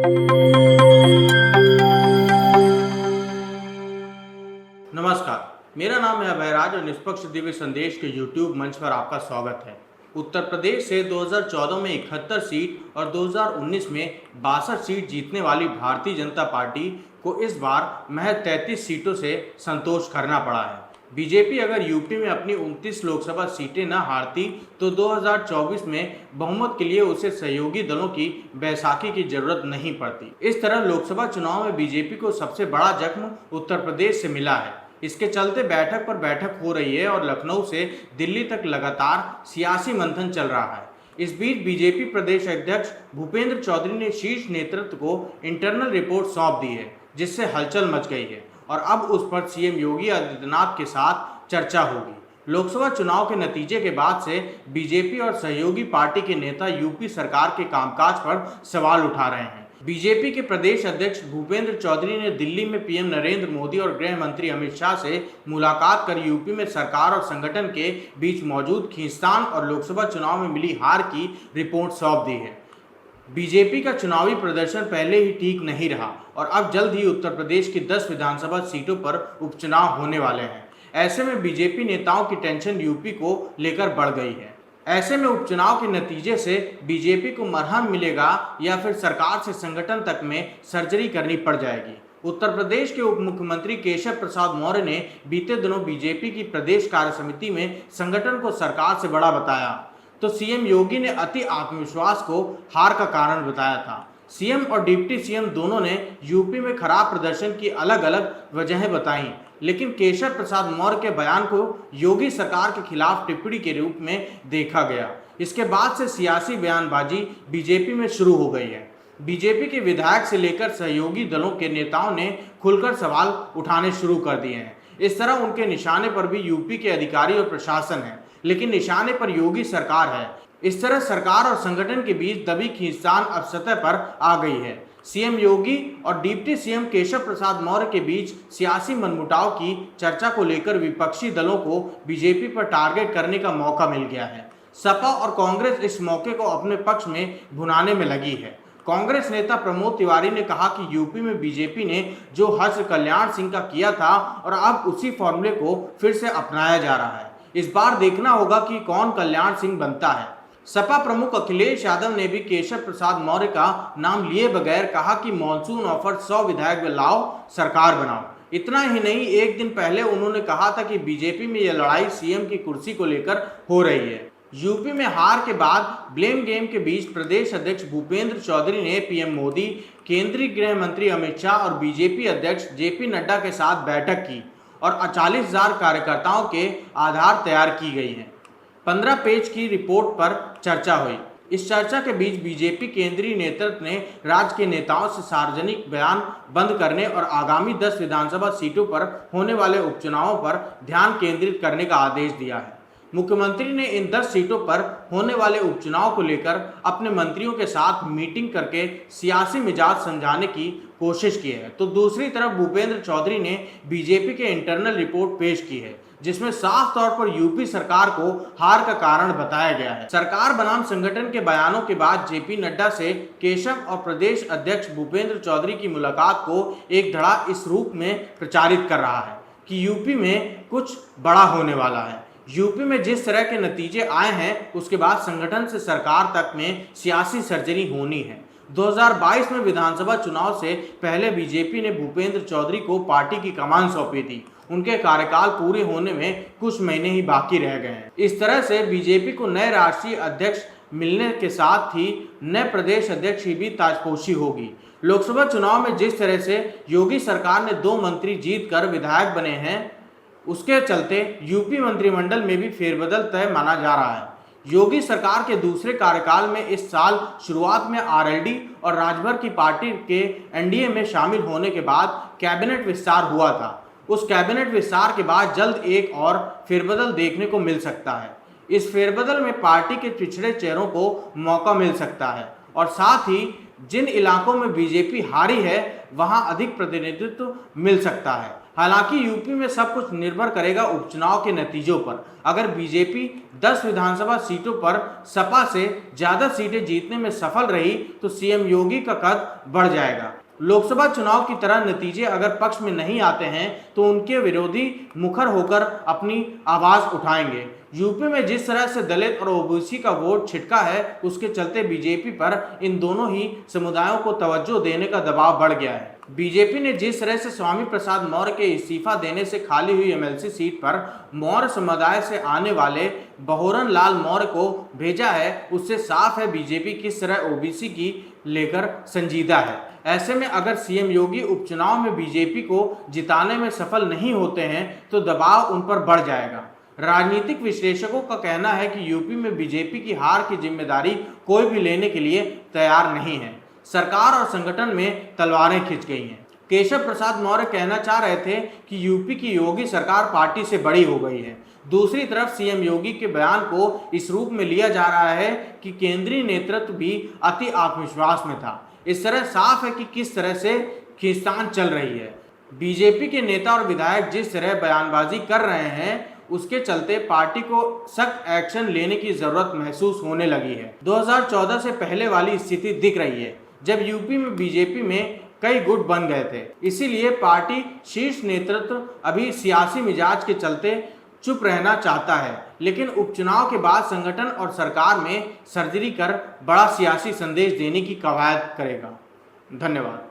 नमस्कार, मेरा नाम है अभयराज और निष्पक्ष दिव्य संदेश के YouTube मंच पर आपका स्वागत है। उत्तर प्रदेश से 2014 में 71 सीट और 2019 में 62 सीट जीतने वाली भारतीय जनता पार्टी को इस बार महज 33 सीटों से संतोष करना पड़ा है। बीजेपी अगर यूपी में अपनी 29 लोकसभा सीटें न हारती तो 2024 में बहुमत के लिए उसे सहयोगी दलों की बैसाखी की जरूरत नहीं पड़ती। इस तरह लोकसभा चुनाव में बीजेपी को सबसे बड़ा जख्म उत्तर प्रदेश से मिला है। इसके चलते बैठक पर बैठक हो रही है और लखनऊ से दिल्ली तक लगातार सियासी मंथन चल रहा है। इस बीच बीजेपी प्रदेश अध्यक्ष भूपेंद्र चौधरी ने शीर्ष नेतृत्व को इंटरनल रिपोर्ट सौंप दी है, जिससे हलचल मच गई है और अब उस पर सीएम योगी आदित्यनाथ के साथ चर्चा होगी। लोकसभा चुनाव के नतीजे के बाद से बीजेपी और सहयोगी पार्टी के नेता यूपी सरकार के कामकाज पर सवाल उठा रहे हैं। बीजेपी के प्रदेश अध्यक्ष भूपेंद्र चौधरी ने दिल्ली में पीएम नरेंद्र मोदी और गृह मंत्री अमित शाह से मुलाकात कर यूपी में सरकार और संगठन के बीच मौजूद खींचतान और लोकसभा चुनाव में मिली हार की रिपोर्ट सौंप दी है। बीजेपी का चुनावी प्रदर्शन पहले ही ठीक नहीं रहा और अब जल्द ही उत्तर प्रदेश की 10 विधानसभा सीटों पर उपचुनाव होने वाले हैं। ऐसे में बीजेपी नेताओं की टेंशन यूपी को लेकर बढ़ गई है। ऐसे में उपचुनाव के नतीजे से बीजेपी को मरहम मिलेगा या फिर सरकार से संगठन तक में सर्जरी करनी पड़ जाएगी। उत्तर प्रदेश के उप मुख्यमंत्री केशव प्रसाद मौर्य ने बीते दिनों बीजेपी की प्रदेश कार्य समिति में संगठन को सरकार से बड़ा बताया, तो सीएम योगी ने अति आत्मविश्वास को हार का कारण बताया था। सीएम और डिप्टी सीएम दोनों ने यूपी में खराब प्रदर्शन की अलग अलग वजहें बताई, लेकिन केशव प्रसाद मौर्य के बयान को योगी सरकार के खिलाफ टिप्पणी के रूप में देखा गया। इसके बाद से सियासी बयानबाजी बीजेपी में शुरू हो गई है। बीजेपी के विधायक से लेकर सहयोगी दलों के नेताओं ने खुलकर सवाल उठाने शुरू कर दिए हैं। इस तरह उनके निशाने पर भी यूपी के अधिकारी और प्रशासन है, लेकिन निशाने पर योगी सरकार है। इस तरह सरकार और संगठन के बीच दबी खींचतान अब सतह पर आ गई है। सीएम योगी और डिप्टी सीएम केशव प्रसाद मौर्य के बीच सियासी मनमुटाव की चर्चा को लेकर विपक्षी दलों को बीजेपी पर टारगेट करने का मौका मिल गया है। सपा और कांग्रेस इस मौके को अपने पक्ष में भुनाने में लगी है। कांग्रेस नेता प्रमोद तिवारी ने कहा कि यूपी में बीजेपी ने जो हर्ष कल्याण सिंह का किया था और अब उसी फॉर्मूले को फिर से अपनाया जा रहा है। इस बार देखना होगा कि कौन कल्याण सिंह बनता है। सपा प्रमुख अखिलेश यादव ने भी केशव प्रसाद मौर्य का नाम लिए बगैर कहा कि मॉनसून ऑफर 100 विधायक लाओ, सरकार बनाओ। इतना ही नहीं, एक दिन पहले उन्होंने कहा था कि बीजेपी में यह लड़ाई सीएम की कुर्सी को लेकर हो रही है। यूपी में हार के बाद ब्लेम गेम के बीच प्रदेश अध्यक्ष भूपेंद्र चौधरी ने पीएम मोदी, केंद्रीय गृह मंत्री अमित शाह और बीजेपी अध्यक्ष जेपी नड्डा के साथ बैठक की और 40,000 कार्यकर्ताओं के आधार तैयार की गई है। 15 पेज की रिपोर्ट पर चर्चा हुई। इस चर्चा के बीच बीजेपी केंद्रीय नेतृत्व ने राज्य के नेताओं से सार्वजनिक बयान बंद करने और आगामी 10 विधानसभा सीटों पर होने वाले उपचुनावों पर ध्यान केंद्रित करने का आदेश दिया है। मुख्यमंत्री ने इन 10 सीटों पर होने वाले उपचुनाव को लेकर अपने मंत्रियों के साथ मीटिंग करके सियासी मिजाज समझाने की कोशिश की है, तो दूसरी तरफ भूपेंद्र चौधरी ने बीजेपी के इंटरनल रिपोर्ट पेश की है, जिसमें साफ तौर पर यूपी सरकार को हार का कारण बताया गया है। सरकार बनाम संगठन के बयानों के बाद जेपी नड्डा से केशव और प्रदेश अध्यक्ष भूपेंद्र चौधरी की मुलाकात को एक धड़ा इस रूप में प्रचारित कर रहा है कि यूपी में कुछ बड़ा होने वाला है। यूपी में जिस तरह के नतीजे आए हैं, उसके बाद संगठन से सरकार तक में सियासी सर्जरी होनी है। 2022 में विधानसभा चुनाव से पहले बीजेपी ने भूपेंद्र चौधरी को पार्टी की कमान सौंपी थी। उनके कार्यकाल पूरे होने में कुछ महीने ही बाकी रह गए हैं। इस तरह से बीजेपी को नए राष्ट्रीय अध्यक्ष मिलने के साथ ही नए प्रदेश अध्यक्ष की भी ताजपोशी होगी। लोकसभा चुनाव में जिस तरह से योगी सरकार ने 2 मंत्री जीतकर विधायक बने हैं, उसके चलते यूपी मंत्रिमंडल में भी फेरबदल तय माना जा रहा है। योगी सरकार के दूसरे कार्यकाल में इस साल शुरुआत में आरएलडी और राजभर की पार्टी के एनडीए में शामिल होने के बाद कैबिनेट विस्तार हुआ था। उस कैबिनेट विस्तार के बाद जल्द एक और फेरबदल देखने को मिल सकता है। इस फेरबदल में पार्टी के पिछड़े चेहरों को मौका मिल सकता है और साथ ही जिन इलाकों में बीजेपी हारी है वहां अधिक प्रतिनिधित्व मिल सकता है। हालांकि यूपी में सब कुछ निर्भर करेगा उपचुनाव के नतीजों पर। अगर बीजेपी 10 विधानसभा सीटों पर सपा से ज्यादा सीटें जीतने में सफल रही तो सीएम योगी का कद बढ़ जाएगा। लोकसभा चुनाव की तरह नतीजे अगर पक्ष में नहीं आते हैं तो उनके विरोधी मुखर होकर अपनी आवाज उठाएंगे। यूपी में जिस तरह से दलित और ओबीसी का वोट छिटका है, उसके चलते बीजेपी पर इन दोनों ही समुदायों को तवज्जो देने का दबाव बढ़ गया है। बीजेपी ने जिस तरह से स्वामी प्रसाद मौर्य के इस्तीफा देने से खाली हुई एमएलसी सीट पर मौर्य समुदाय से आने वाले बहोरन लाल मौर्य को भेजा है, उससे साफ है बीजेपी किस तरह ओबीसी की लेकर संजीदा है। ऐसे में अगर सीएम योगी उपचुनाव में बीजेपी को जिताने में सफल नहीं होते हैं तो दबाव उन पर बढ़ जाएगा। राजनीतिक विश्लेषकों का कहना है कि यूपी में बीजेपी की हार की जिम्मेदारी कोई भी लेने के लिए तैयार नहीं है। सरकार और संगठन में तलवारें खिंच गई हैं। केशव प्रसाद मौर्य कहना चाह रहे थे कि यूपी की योगी सरकार पार्टी से बड़ी हो गई है। दूसरी तरफ सीएम योगी के बयान को इस रूप में लिया जा रहा है कि केंद्रीय नेतृत्व भी अति आत्मविश्वास में था। इस तरह साफ है कि किस तरह से खींचतान चल रही है। बीजेपी के नेता और विधायक जिस तरह बयानबाजी कर रहे हैं, उसके चलते पार्टी को सख्त एक्शन लेने की जरूरत महसूस होने लगी है। 2014 से पहले वाली स्थिति दिख रही है, जब यूपी में बीजेपी में कई गुट बन गए थे। इसीलिए पार्टी शीर्ष नेतृत्व अभी सियासी मिजाज के चलते चुप रहना चाहता है, लेकिन उपचुनाव के बाद संगठन और सरकार में सर्जरी कर बड़ा सियासी संदेश देने की कवायद करेगा। धन्यवाद।